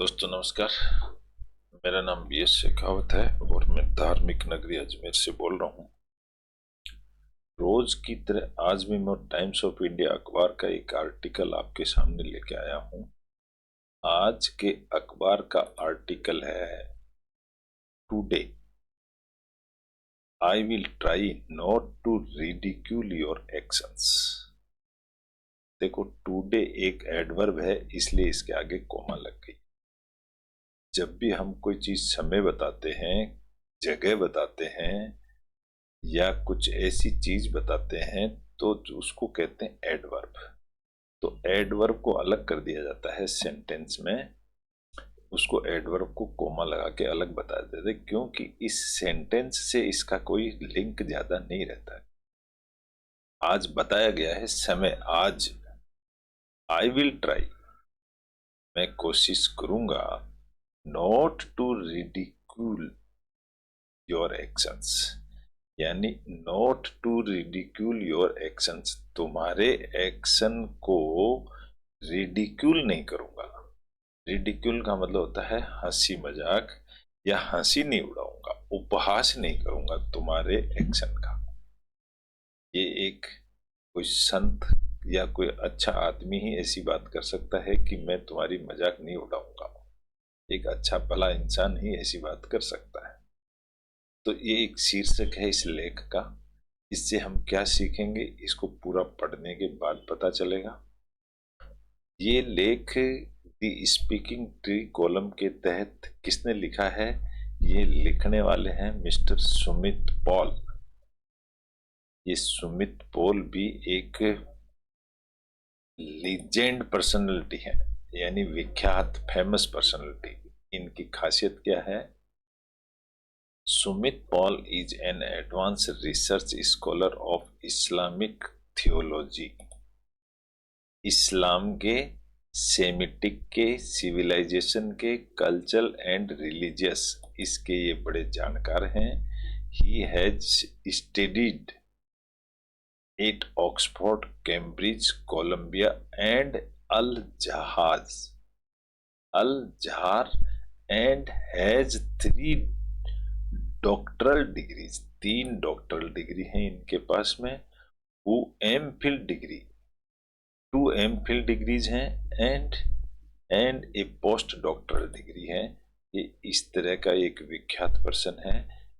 दोस्तों नमस्कार। मेरा नाम BS शेखावत है और मैं धार्मिक नगरी अजमेर से बोल रहा हूँ। रोज की तरह आज भी मैं टाइम्स ऑफ इंडिया अखबार का एक आर्टिकल आपके सामने लेके आया हूँ। आज के अखबार का आर्टिकल है today I will try not to ridicule your actions. देखो, टुडे एक एडवर्ब है, इसलिए इसके आगे कोमा लग गई। जब भी हम कोई चीज समय बताते हैं, जगह बताते हैं या कुछ ऐसी चीज बताते हैं तो उसको कहते हैं एडवर्ब। तो एडवर्ब को अलग कर दिया जाता है सेंटेंस में, उसको एडवर्ब को कोमा लगा के अलग बता देते, क्योंकि इस सेंटेंस से इसका कोई लिंक ज्यादा नहीं रहता है। आज बताया गया है समय, आज आई विल ट्राई, मैं कोशिश करूंगा, not to ridicule your actions, यानी not to ridicule your actions, तुम्हारे एक्शन को रिडिक्यूल नहीं करूंगा। रिडिक्यूल का मतलब होता है हंसी मजाक या हंसी नहीं उड़ाऊंगा, उपहास नहीं करूंगा तुम्हारे एक्शन का। ये एक कोई संत या कोई अच्छा आदमी ही ऐसी बात कर सकता है कि मैं तुम्हारी मजाक नहीं उड़ाऊंगा। एक अच्छा भला इंसान ही ऐसी बात कर सकता है। तो ये एक शीर्षक है इस लेख का। इससे हम क्या सीखेंगे, इसको पूरा पढ़ने के बाद पता चलेगा। ये लेख दी स्पीकिंग ट्री कॉलम के तहत किसने लिखा है? ये लिखने वाले हैं मिस्टर सुमित पॉल। ये सुमित पॉल भी एक लीजेंड पर्सनैलिटी है, यानी विख्यात फेमस पर्सनैलिटी। इनकी खासियत क्या है? Sumit Paul is an advanced research scholar of Islamic theology. इस्लाम के, सेमिटिक के, सिविलाइजेशन के, कल्चरल एंड रिलीजियस, इसके ये बड़े जानकार हैं। He has studied at Oxford, Cambridge, Columbia and Al-Azhar and has 3 doctoral degrees, 3 doctoral degree हैं इनके पास में। वो M Phil degree, 2 M Phil degrees हैं and a post doctoral degree है। ये इस तरह का एक विख्यात पर्सन है।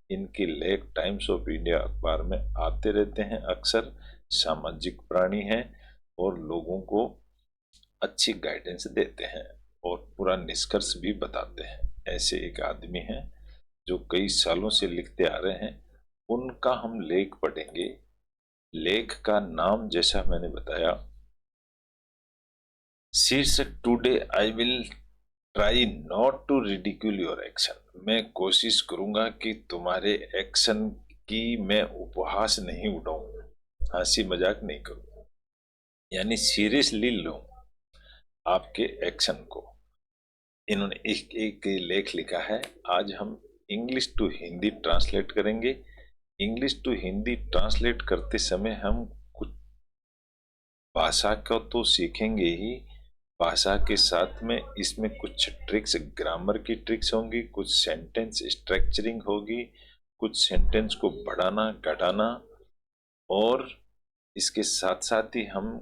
इनके लेख टाइम्स ऑफ इंडिया अखबार में आते रहते हैं अक्सर। सामाजिक प्राणी हैं और लोगों को अच्छी गाइडेंस देते हैं और पूरा निष्कर्ष भी बताते हैं। ऐसे एक आदमी हैं जो कई सालों से लिखते आ रहे हैं, उनका हम लेख पढ़ेंगे। लेख का नाम जैसा मैंने बताया, शीर्षक today I will try not to ridicule your action. मैं कोशिश करूंगा कि तुम्हारे एक्शन की मैं उपहास नहीं उड़ाऊं, हंसी मजाक नहीं करूं, यानी सीरियसली लूं आपके एक्शन को। इन्होंने एक लेख लिखा है। आज हम इंग्लिश टू हिंदी ट्रांसलेट करेंगे। इंग्लिश टू हिंदी ट्रांसलेट करते समय हम कुछ भाषा का तो सीखेंगे ही, भाषा के साथ में इसमें कुछ ट्रिक्स, ग्रामर की ट्रिक्स होंगी, कुछ सेंटेंस स्ट्रक्चरिंग होगी, कुछ सेंटेंस को बढ़ाना घटाना, और इसके साथ साथ ही हम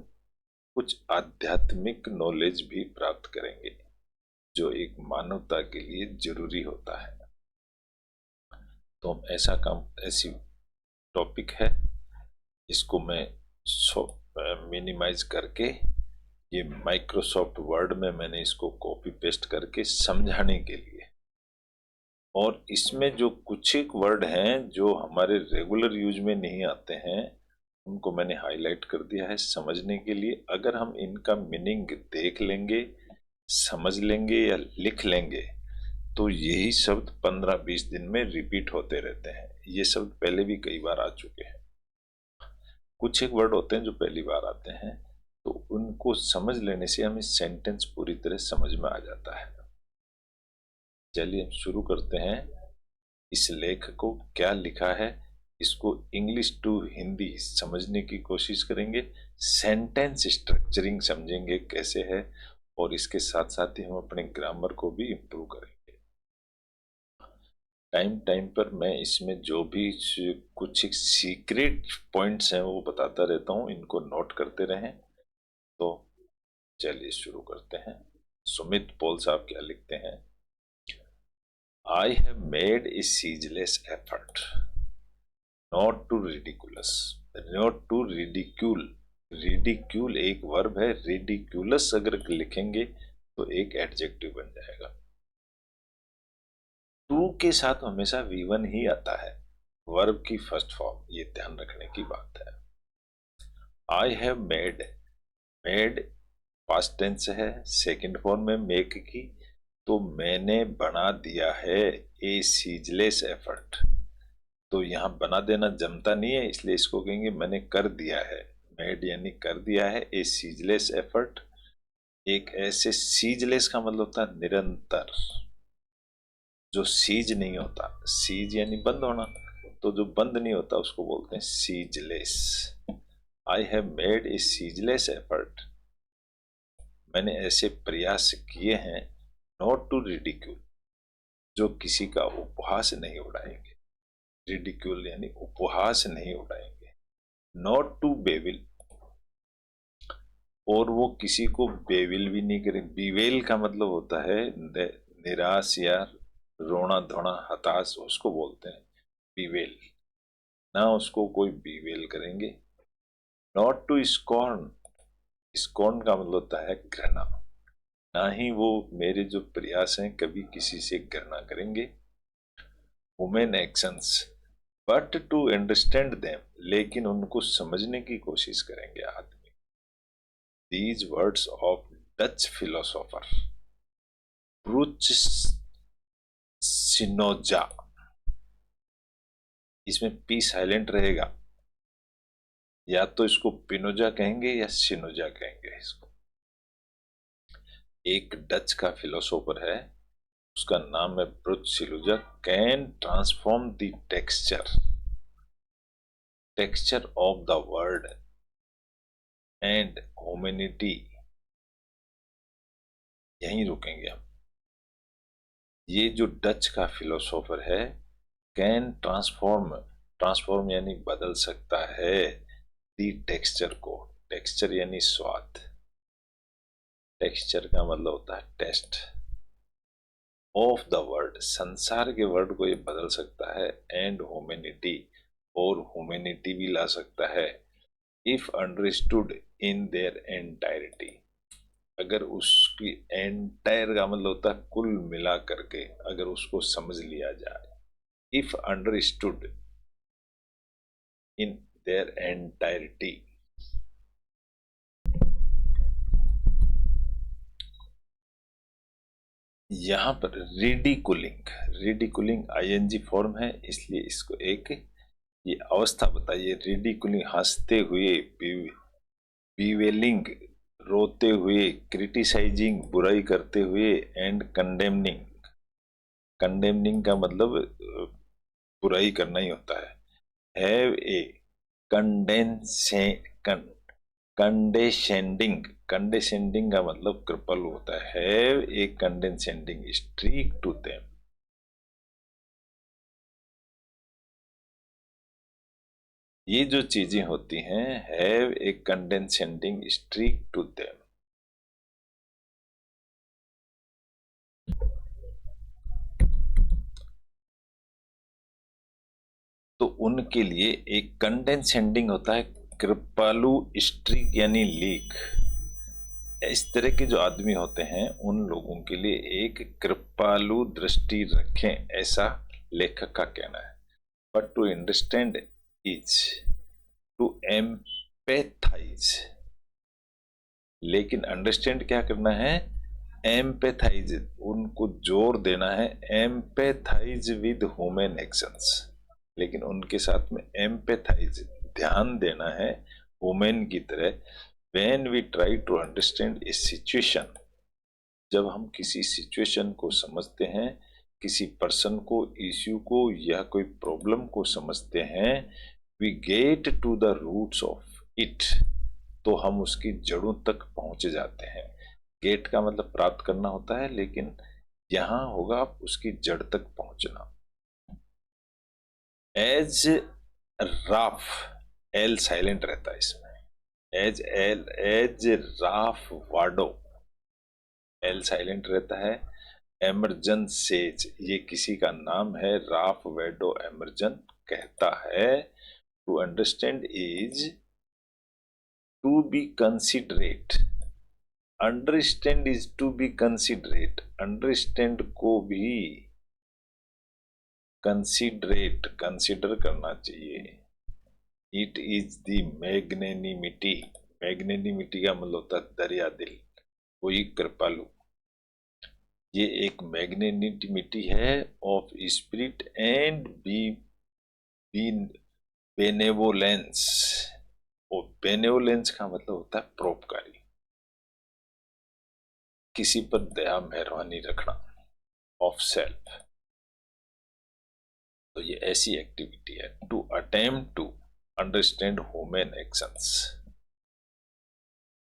कुछ आध्यात्मिक नॉलेज भी प्राप्त करेंगे जो एक मानवता के लिए जरूरी होता है। तो हम ऐसा काम, ऐसी टॉपिक है, इसको मैं मिनिमाइज करके ये माइक्रोसॉफ्ट वर्ड में मैंने इसको कॉपी पेस्ट करके समझाने के लिए, और इसमें जो कुछ एक वर्ड हैं जो हमारे रेगुलर यूज में नहीं आते हैं उनको मैंने हाईलाइट कर दिया है समझने के लिए। अगर हम इनका मीनिंग देख लेंगे, समझ लेंगे या लिख लेंगे तो यही शब्द 15-20 दिन में रिपीट होते रहते हैं। ये शब्द पहले भी कई बार आ चुके हैं। कुछ एक वर्ड होते हैं जो पहली बार आते हैं, तो उनको समझ लेने से हमें सेंटेंस पूरी तरह समझ में आ जाता है। चलिए हम शुरू करते हैं। इस लेख को क्या लिखा है, इसको इंग्लिश टू हिंदी समझने की कोशिश करेंगे। सेंटेंस स्ट्रक्चरिंग समझेंगे कैसे है, और इसके साथ साथ ही हम अपने ग्रामर को भी इम्प्रूव करेंगे। टाइम टाइम पर मैं इसमें जो भी कुछ सीक्रेट पॉइंट्स हैं वो बताता रहता हूँ, इनको नोट करते रहें। तो चलिए शुरू करते हैं। सुमित पॉल साहब क्या लिखते हैं? I have made a ceaseless effort not to ridiculous, not to ridicule. Ridicule एक वर्ब है, रिडिक्यूलस अगर लिखेंगे तो एक एडजेक्टिव बन जाएगा। टू के साथ हमेशा V1 ही आता है, वर्ब की फर्स्ट फॉर्म, ये ध्यान रखने की बात है। I have made, made past tense है, सेकंड फॉर्म में मेक की, तो मैंने बना दिया है ए सीजलेस एफर्ट। तो यहां बना देना जमता नहीं है, इसलिए इसको कहेंगे मैंने कर दिया है। मेड यानी कर दिया है, ए सीजलेस एफर्ट। एक ऐसे, सीजलेस का मतलब होता है निरंतर, जो सीज नहीं होता, सीज यानी बंद होना, तो जो बंद नहीं होता उसको बोलते हैं ceaseless. I have made a ceaseless effort, मैंने ऐसे प्रयास किए हैं, नॉट टू रिडिक्यूल, जो किसी का उपहास नहीं उड़ाएंगे। रिडिक्यूल यानी उपहास नहीं उड़ाएंगे। नॉट टू बेविल, और वो किसी को बेविल भी नहीं करें। बीवेल का मतलब होता है निराश या रोना धोना, हताश, उसको बोलते हैं बीवेल। ना उसको कोई बीवेल करेंगे। नॉट टू स्कॉर्न, स्कॉर्न का मतलब होता है घृणा, ना ही वो मेरे जो प्रयास हैं कभी किसी से घृणा करेंगे। Human actions, but to understand them, लेकिन उनको समझने की कोशिश करेंगे आदमी। These words of Dutch philosopher ब्रूच सिनोजा, इसमें पी साइलेंट रहेगा, या तो इसको पिनोजा कहेंगे या सिनोजा कहेंगे इसको। एक डच का फिलोसोफर है, उसका नाम है Baruch Spinoza. Can transform the texture, texture of the world and humanity. यहीं रुकेंगे हम। ये जो डच का फिलोसोफर है, कैन ट्रांसफॉर्म, ट्रांसफॉर्म यानी बदल सकता है, दी टेक्सचर को, टेक्सचर यानी स्वाद, टेक्सचर का मतलब होता है टेस्ट, ऑफ द वर्ड, संसार के वर्ड को ये बदल सकता है, एंड ह्यूमैनिटी, और ह्यूमैनिटी भी ला सकता है, if understood in their entirety, अगर उसकी एंटायर का मतलब होता है कुल मिला करके, अगर उसको समझ लिया जाए। If understood in their entirety. यहां पर रिडिकुलिंग, रिडिकुलिंग आईएनजी फॉर्म है, इसलिए इसको एक ये अवस्था बताइए। रिडिकुलिंग हंसते हुए, बीवेलिंग रोते हुए, क्रिटिसाइजिंग बुराई करते हुए, एंड कंडेमनिंग, कंडेमनिंग का मतलब बुराई करना ही होता है। हैव ए कंडेंसे कंडेसेंडिंग, कंडेसेंडिंग का मतलब कृपालु होता है। Have a condescending streak to them, ये जो चीजें होती हैं, have a condescending streak to them. तो उनके लिए एक कंडेसेंडिंग होता है, कृपालु स्ट्रीक यानी लीक। इस तरह के जो आदमी होते हैं उन लोगों के लिए एक कृपालु दृष्टि रखें, ऐसा लेखक का कहना है। But to understand is to empathize, लेकिन अंडरस्टैंड क्या करना है, एम्पैथाइज, उनको जोर देना है, एम्पैथाइज विद ह्यूमन एक्शंस, लेकिन उनके साथ में एम्पैथाइज, ध्यान देना है ह्यूमन की तरह। When we try to understand a situation, जब हम किसी सिचुएशन को समझते हैं, किसी पर्सन को, इश्यू को, या कोई प्रॉब्लम को समझते हैं, we get to the roots of it, तो हम उसकी जड़ों तक पहुंच जाते हैं। गेट का मतलब प्राप्त करना होता है, लेकिन यहां होगा उसकी जड़ तक पहुंचना। एज राफ, एल साइलेंट रहता है इसमें। एज राफ वाडो, एल साइलेंट रहता है। एमरजन सेज, ये किसी का नाम है, राफ वेडो एमरजन कहता है to understand is to be considerate. Understand is to be considerate, understand को भी कंसिडरेट, कंसिडर करना चाहिए। It is the magnanimity, magnanimity का मतलब होता है दरिया दिल, कोई कृपालु। ये एक मैग्नेनिमिटी है of spirit and be benevolence. और बेनेवोलेंस का मतलब होता है परोपकारी, किसी पर दया मेहरबानी रखना, ऑफ सेल्फ। तो ये ऐसी एक्टिविटी है। To attempt to understand human actions.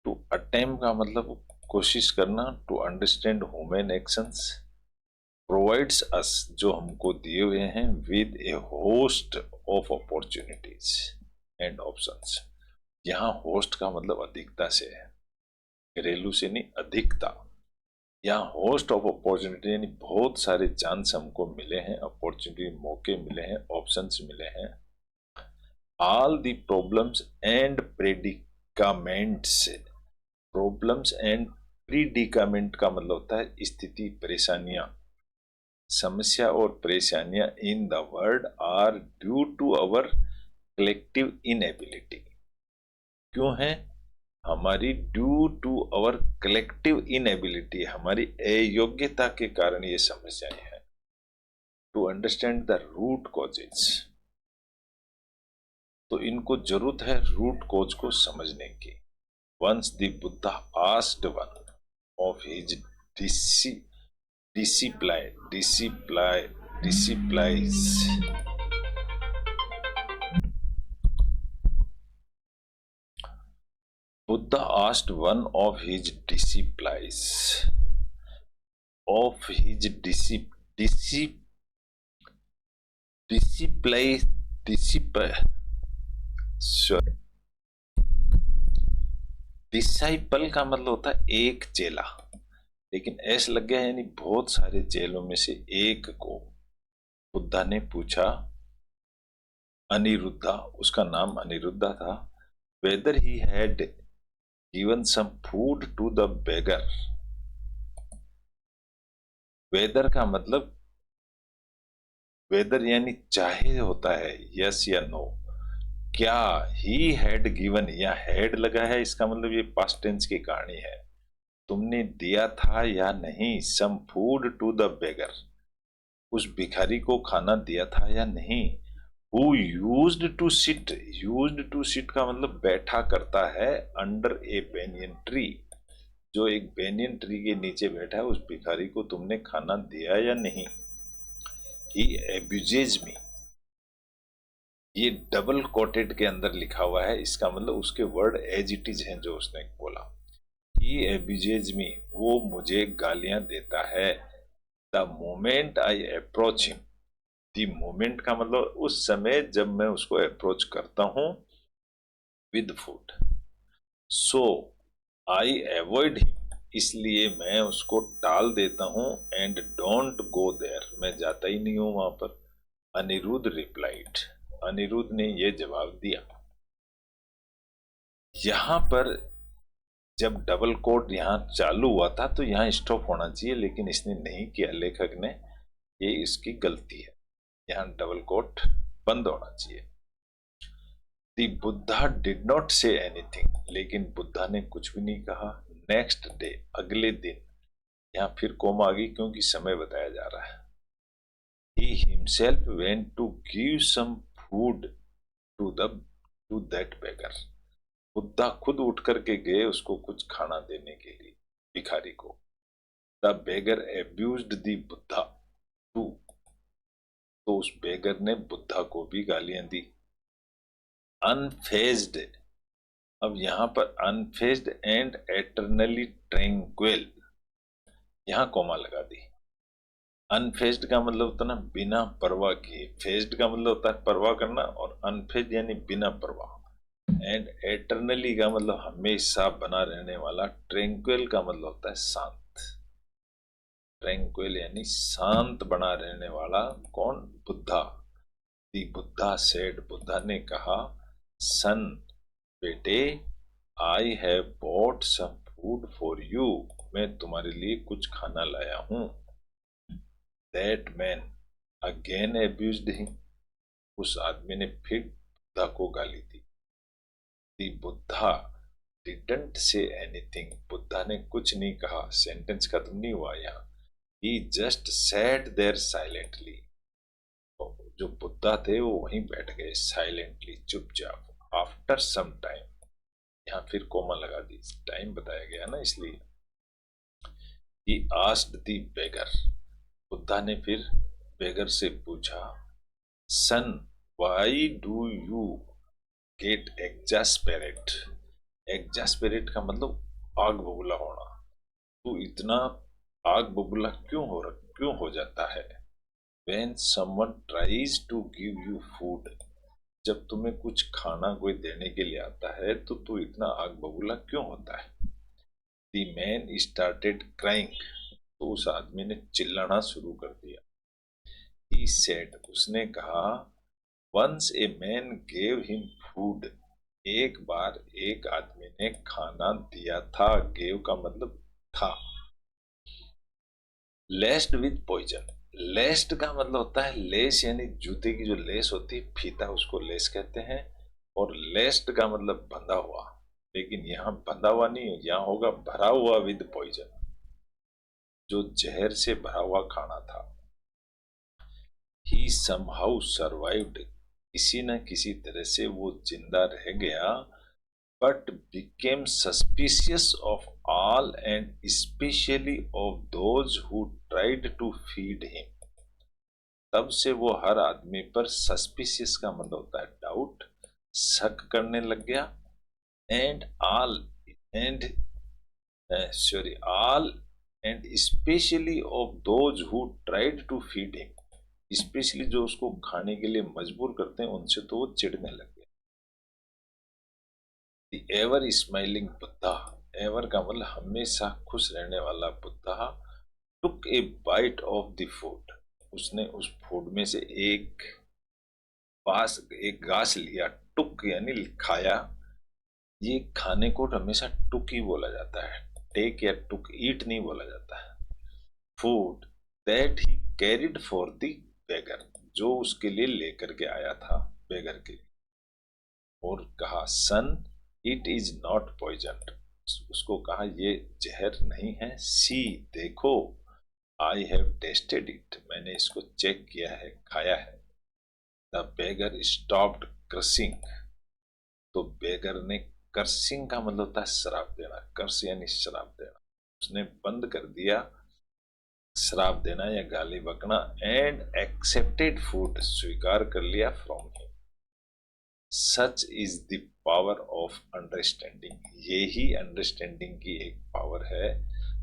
To attempt का मतलब कोशिश करना, to understand human actions provides us, जो हमको दिए हुए हैं, with a host of opportunities and options. यहाँ होस्ट का मतलब अधिकता से है, घरेलू से नहीं, अधिकता। यहाँ होस्ट ऑफ अपॉर्चुनिटी यानी बहुत सारे चांस हमको मिले हैं, अपॉर्चुनिटी मौके मिले हैं, ऑप्शंस मिले हैं। All the problems and predicaments, problems and predicament का मतलब होता है स्थिति, परेशानियां, समस्या और परेशानियां in the world are due to our collective inability. क्यों है? हमारी due to our collective inability, हमारी अयोग्यता के कारण ये समस्याएं हैं। To understand the root causes, तो इनको जरूरत है रूट कॉज को समझने की। Once the Buddha asked one of his disciples, Buddha asked one of his disciples, disciple का मतलब होता है एक चेला, लेकिन ऐसा लग गया यानी बहुत सारे चेलों में से एक को बुद्धा ने पूछा, अनिरुद्धा, उसका नाम अनिरुद्धा था, whether he had given some food to the beggar. Whether का मतलब, वेदर यानी चाहे होता है, यस या नो। क्या ही हैड गिवन, या हैड लगा है, इसका मतलब ये पास्ट टेंस की कहानी है। तुमने दिया था या नहीं, some food to the beggar, उस भिखारी को खाना दिया था या नहीं। Who used to sit, used to sit का मतलब बैठा करता है, अंडर ए बेनियन ट्री, जो एक बेनियन ट्री के नीचे बैठा है, उस भिखारी को तुमने खाना दिया या नहीं। ही एब्यूजेज मी, ये डबल कोटेड के अंदर लिखा हुआ है, इसका मतलब उसके वर्ड एज इट इज हैं जो उसने बोला। ही एब्यूजेज मी, वो मुझे गालियां देता है। The moment I approach him, the moment का मतलब उस समय जब मैं उसको अप्रोच करता हूं with food. So I avoid him, इसलिए मैं उसको टाल देता हूं। एंड डोंट गो देयर, मैं जाता ही नहीं हूं वहां पर। अनिरुद्ध रिप्लाइड, अनिरुद्ध ने यह जवाब दिया। यहां पर जब डबल कोट यहां चालू हुआ था तो यहां स्टॉप होना चाहिए, लेकिन इसने नहीं किया, लेखक ने, ये इसकी गलती है। यहां डबल कोट बंद होना चाहिए। The Buddha did not say anything, लेकिन बुद्धा ने कुछ भी नहीं कहा। नेक्स्ट डे, अगले दिन, यहां फिर कोमा आ गई क्योंकि समय बताया जा रहा है। He himself went to give some food to that beggar. Buddha खुद उठ करके गए उसको कुछ खाना देने के लिए, भिखारी को। The beggar abused the Buddha too, तो उस बेगर ने बुद्धा को भी गालियां दी। अनफेज्ड, अब यहां पर अनफेज्ड एंड एटर्नली ट्रैंक्विल, यहां कोमा लगा दी। अनफेज्ड का मतलब होता है ना बिना परवाह किए, फेज्ड का मतलब होता है परवाह करना, और अनफेज्ड यानी बिना परवाह। एंड एटर्नली का मतलब हमेशा बना रहने वाला। ट्रैंक्विल का मतलब होता है शांत। ट्रैंक्विल यानी शांत बना रहने वाला। कौन? बुद्धा। दी बुद्धा सेड, बुद्धा ने कहा, सन, बेटे, I have bought some food for you, मैं तुम्हारे लिए कुछ खाना लाया हूं। That man again abused him, उस आदमी ने फिर बुद्धा को गाली दी। The Buddha didn't say anything, Buddha ने कुछ नहीं कहा, सेंटेंस खत्म नहीं हुआ यहाँ। He just sat there silently, जो बुद्धा थे वो वहीं बैठ गए साइलेंटली, चुपचाप। आफ्टर सम टाइम, यहाँ फिर कोमा लगा दी, टाइम बताया गया ना इसलिए। ही आस्क्ड दी बेगर, बुद्धा ने फिर बेगर से पूछा, सन, वाई डू यू गेट एग्जास्पेरेट। एग्जास्पेरेट का मतलब आग बबूला होना। तू इतना आग बबूला क्यों हो जाता है? When someone tries to give you food, जब तुम्हें कुछ खाना कोई देने के लिए आता है तो तू इतना आग बबूला क्यों होता है? The man started crying, तो उस आदमी ने चिल्लाना शुरू कर दिया। He said, उसने कहा, once a man gave him food, एक बार एक आदमी ने खाना दिया था। gave का मतलब था। laced with poison, लेस्ड का मतलब होता है लेस, यानी जूते की जो लेस होती है, फीता, उसको लेस कहते हैं। और लेस्ड का मतलब बंधा हुआ, लेकिन यहाँ बंधा हुआ नहीं, यहाँ होगा भरा हुआ विद पॉइजन, जो जहर से भरा हुआ खाना था। ही समहाउ सर्वाइव्ड, किसी न किसी तरह से वो जिंदा रह गया। But became suspicious of all and especially of those who tried to feed him, तब से वो हर आदमी पर, सस्पिशियस का मतलब होता है डाउट, शक करने लग गया। And all and all and especially of those who tried to feed him, especially जो उसको खाने के लिए मजबूर करते हैं, उनसे तो वो चिढ़ने लग गया। The ever smiling Buddha, ever का मतलब हमेशा खुश रहने वाला Buddha, took a bite of the food, उसने उस फूड में से एक घास लिया। टुक यानी खाया। ये खाने को हमेशा टुक ही बोला जाता है, टेक या टुक ईट नहीं बोला जाता है। Food that he carried for the beggar, जो उसके लिए लेकर के आया था बेगर के लिए। और कहा, सन, इट इज नॉट पॉइजन, उसको कहा ये जहर नहीं है। सी, देखो, आई हैव टेस्टेड इट, मैंने इसको चेक किया है, खाया है। द बेगर स्टॉप्ड क्रसिंग, तो बेगर ने, कर्सिंग का मतलब होता है शराब देना, कर्स यानी शराब देना, उसने बंद कर दिया शराब देना या गाली बकना। एंड एक्सेप्टेड फूड, स्वीकार कर लिया from him. Such is the power of understanding, यही अंडरस्टैंडिंग की एक पावर है।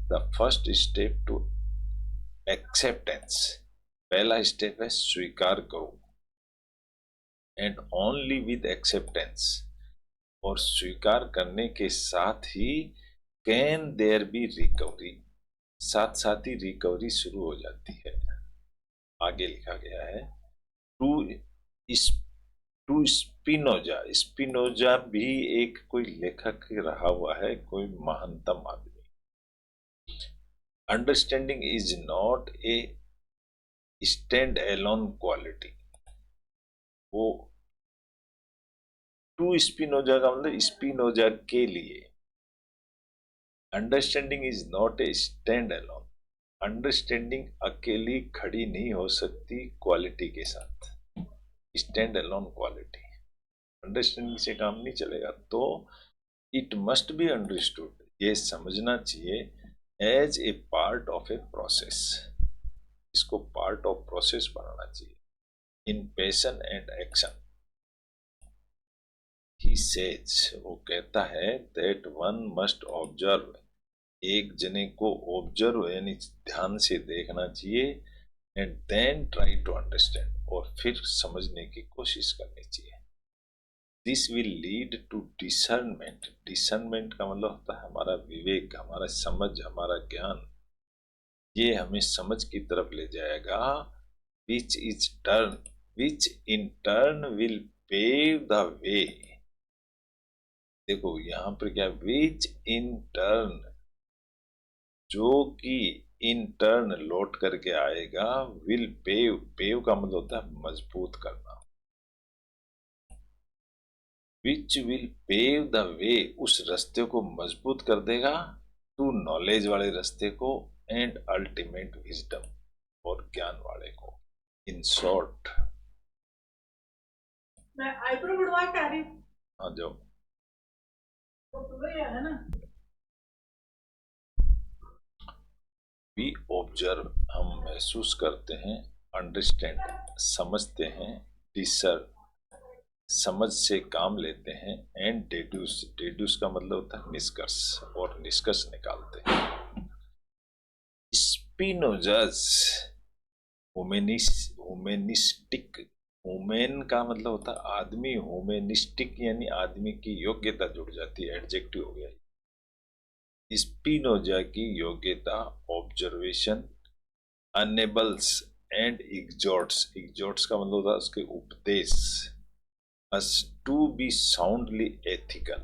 The first step to acceptance, पहला स्टेप है स्वीकार करो। एंड ओनली विद एक्सेप्टेंस, और स्वीकार करने के साथ ही कैन देयर बी रिकवरी, साथ साथ ही रिकवरी शुरू हो जाती है। आगे लिखा गया है, टू टू स्पिनोजा, स्पिनोजा भी एक कोई लेखक रहा हुआ है, कोई महानतम आदमी। Understanding is not a stand alone quality, वो टू स्पिनोजा का मतलब स्पिनोजा के लिए। Understanding is not a stand alone, understanding अकेली खड़ी नहीं हो सकती क्वालिटी के साथ। स्टैंड एलोन क्वालिटी, अंडरस्टैंडिंग से काम नहीं चलेगा। तो इट मस्ट बी अंडरस्टूड, ये समझना चाहिए, as a part of a process, इसको पार्ट ऑफ प्रोसेस बनाना चाहिए। In passion and action, he says, वो कहता है, दैट वन मस्ट ऑब्जर्व, एक जने को ऑब्जर्व यानी ध्यान से देखना चाहिए, and then try to understand, और फिर समझने की कोशिश करनी चाहिए। This will lead to discernment. Discernment का मतलब होता है हमारा विवेक, हमारा समझ, हमारा ज्ञान। ये हमें समझ की तरफ ले जाएगा। Which is turn, which in turn will pave the way. देखो यहाँ पर क्या, विच इन टर्न, जो कि इन टर्न लौट करके आएगा, विल पेव, पेव का मतलब होता है मजबूत करना। Which will pave the way, उस रास्ते को मजबूत कर देगा, टू नॉलेज वाले रास्ते को, एंड अल्टीमेट विजडम, और ज्ञान वाले को। इन शॉर्ट, मैं आईब्रो बढ़वा के आ रही हूँ। हाँ जाओ। तो है ना। वी ऑब्जर्व, हम महसूस करते हैं, अंडरस्टैंड, समझते हैं, डिसर्न, समझ से काम लेते हैं, एंड डेड्यूस, डेड्यूस का मतलब होता है निष्कर्ष, और निष्कर्ष निकालते हैं। स्पिनोजाज ह्यूमेनिस्टिक, ह्यूमन का मतलब होता है आदमी, ह्यूमेनिस्टिक यानी आदमी की योग्यता जुड़ जाती है, एडजेक्टिव हो गया। स्पिनोजा की योग्यता observation, enables and exhorts, exhorts का मतलब होता है उसके उपदेश, us to be soundly ethical,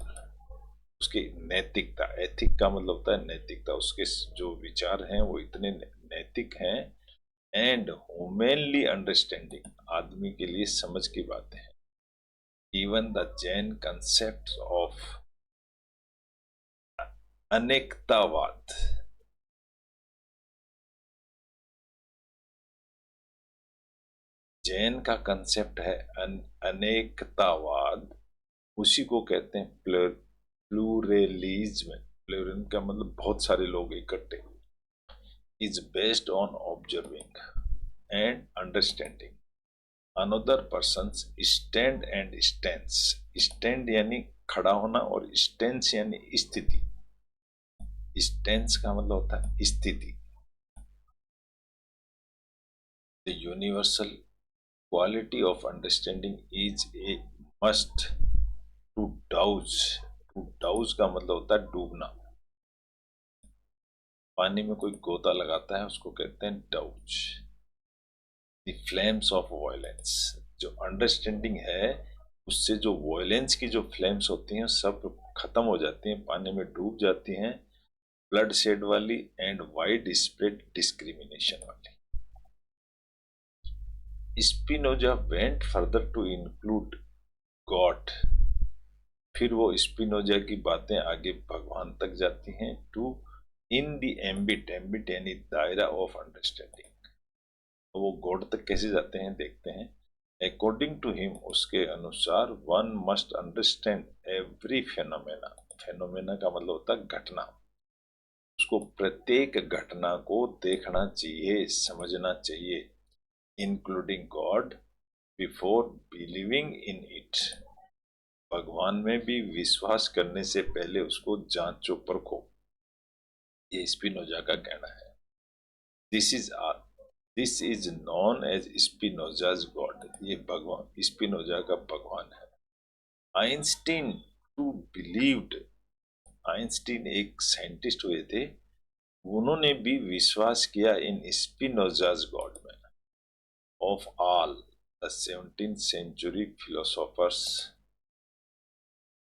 उसकी नैतिकता, एथिक का मतलब होता है नैतिकता, उसके जो विचार हैं वो इतने नैतिक हैं, एंड ह्यूमनली अंडरस्टैंडिंग, आदमी के लिए समझ की बातें हैं। Even the Jain concept of अनेकतावाद, जैन का कंसेप्ट है अनेकतावाद, उसी को कहते हैं प्लूरलिज्म। प्लूरल का मतलब बहुत सारे लोग इकट्ठे। Is based on observing and understanding another person's stand and stance. Stand यानी खड़ा होना, और स्टेंस यानी स्थिति। स्टेंस का मतलब होता है स्थिति। The universal quality of understanding is a must to douse. To douse का मतलब होता है डूबना। पानी में कोई गोता लगाता है उसको कहते हैं douse. The flames of violence, जो अंडरस्टैंडिंग है उससे जो वायलेंस की जो फ्लेम्स होती हैं सब खत्म हो जाती हैं, पानी में डूब जाती हैं, ब्लड शेड वाली एंड वाइड स्प्रेड डिस्क्रिमिनेशन वाली। Spinoza went further to include God, फिर वो स्पिनोजा की बातें आगे भगवान तक जाती हैं, to in the ambit, ambit यानी दायरा ऑफ अंडरस्टैंडिंग। तो वो गॉड तक कैसे जाते हैं देखते हैं। अकॉर्डिंग टू हिम, उसके अनुसार, one must understand every phenomena. Phenomena का मतलब होता है घटना, उसको प्रत्येक घटना को देखना चाहिए, समझना चाहिए, including God, before believing in it. भगवान में भी विश्वास करने से पहले उसको जांचो परखो, ये स्पिनोजा का कहना है। This is this is known as Spinoza's God, ये भगवान, स्पिनोजा का भगवान है। आइंस्टीन टू बिलीव्ड, आइंस्टीन एक साइंटिस्ट हुए थे, उन्होंने भी विश्वास किया इन स्पिनोजाज गॉड में। Of all the 17th century philosophers,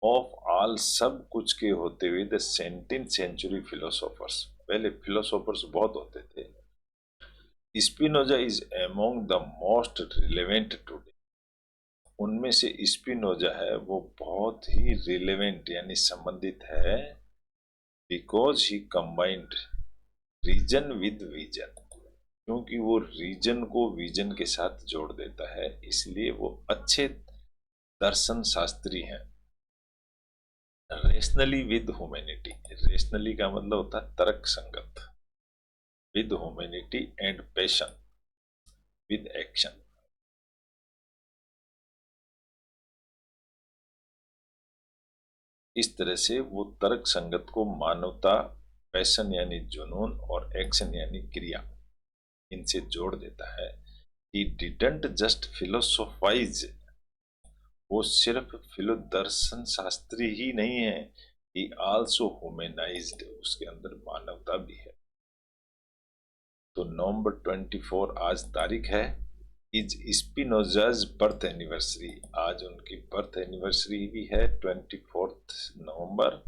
of all सब कुछ के होते हुए द 17th सेंचुरी फिलोसोफर्स, पहले फिलोसोफर्स बहुत होते थे, Spinoza is among the most relevant today. उनमें से स्पिनोजा है वो बहुत ही रिलेवेंट यानी संबंधित है, because he combined reason with vision, क्योंकि वो रीजन को विजन के साथ जोड़ देता है, इसलिए वो अच्छे दर्शन शास्त्री हैं। रेशनली विद ह्यूमैनिटी, रेशनली का मतलब होता है तर्क संगत, with humanity and passion with action. इस तरह से वो तर्क संगत को मानवता पैशन यानी जुनून और एक्शन यानी क्रिया इनसे जोड़ देता है। He didn't just philosophize, वो सिर्फ दर्शन शास्त्री ही नहीं है, he also humanized, उसके अंदर मानवता भी है। तो नवंबर 24 आज तारीख है, इज स्पिनोजाज बर्थ एनिवर्सरी, आज उनकी बर्थ एनिवर्सरी भी है 24 नवंबर।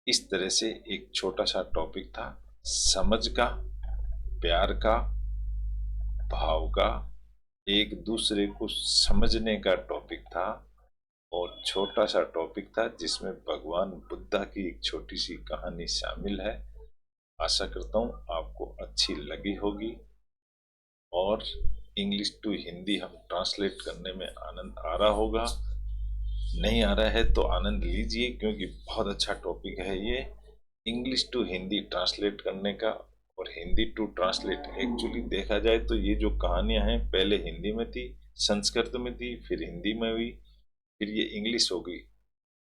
इस तरह से एक छोटा सा टॉपिक था, समझ का, प्यार का, भाव का, एक दूसरे को समझने का टॉपिक था, और छोटा सा टॉपिक था जिसमें भगवान बुद्धा की एक छोटी सी कहानी शामिल है। आशा करता हूँ आपको अच्छी लगी होगी, और इंग्लिश टू हिंदी हम ट्रांसलेट करने में आनंद आ रहा होगा। नहीं आ रहा है तो आनंद लीजिए, क्योंकि बहुत अच्छा टॉपिक है ये, इंग्लिश टू हिंदी ट्रांसलेट करने का। और हिंदी टू ट्रांसलेट, एक्चुअली देखा जाए तो ये जो कहानियां हैं पहले हिंदी में थी, संस्कृत में थी, फिर हिंदी में हुई, फिर ये इंग्लिश हो गई।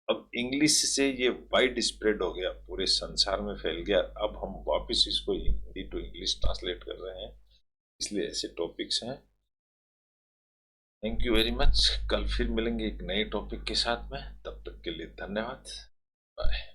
अब इंग्लिश से ये वाइड स्प्रेड हो गया, पूरे संसार में फैल गया। अब हम वापस इसको हिंदी टू इंग्लिश ट्रांसलेट कर रहे हैं, इसलिए ऐसे टॉपिक्स हैं। Thank you very much. कल फिर मिलेंगे एक नए टॉपिक के साथ में, तब तक के लिए धन्यवाद। बाय।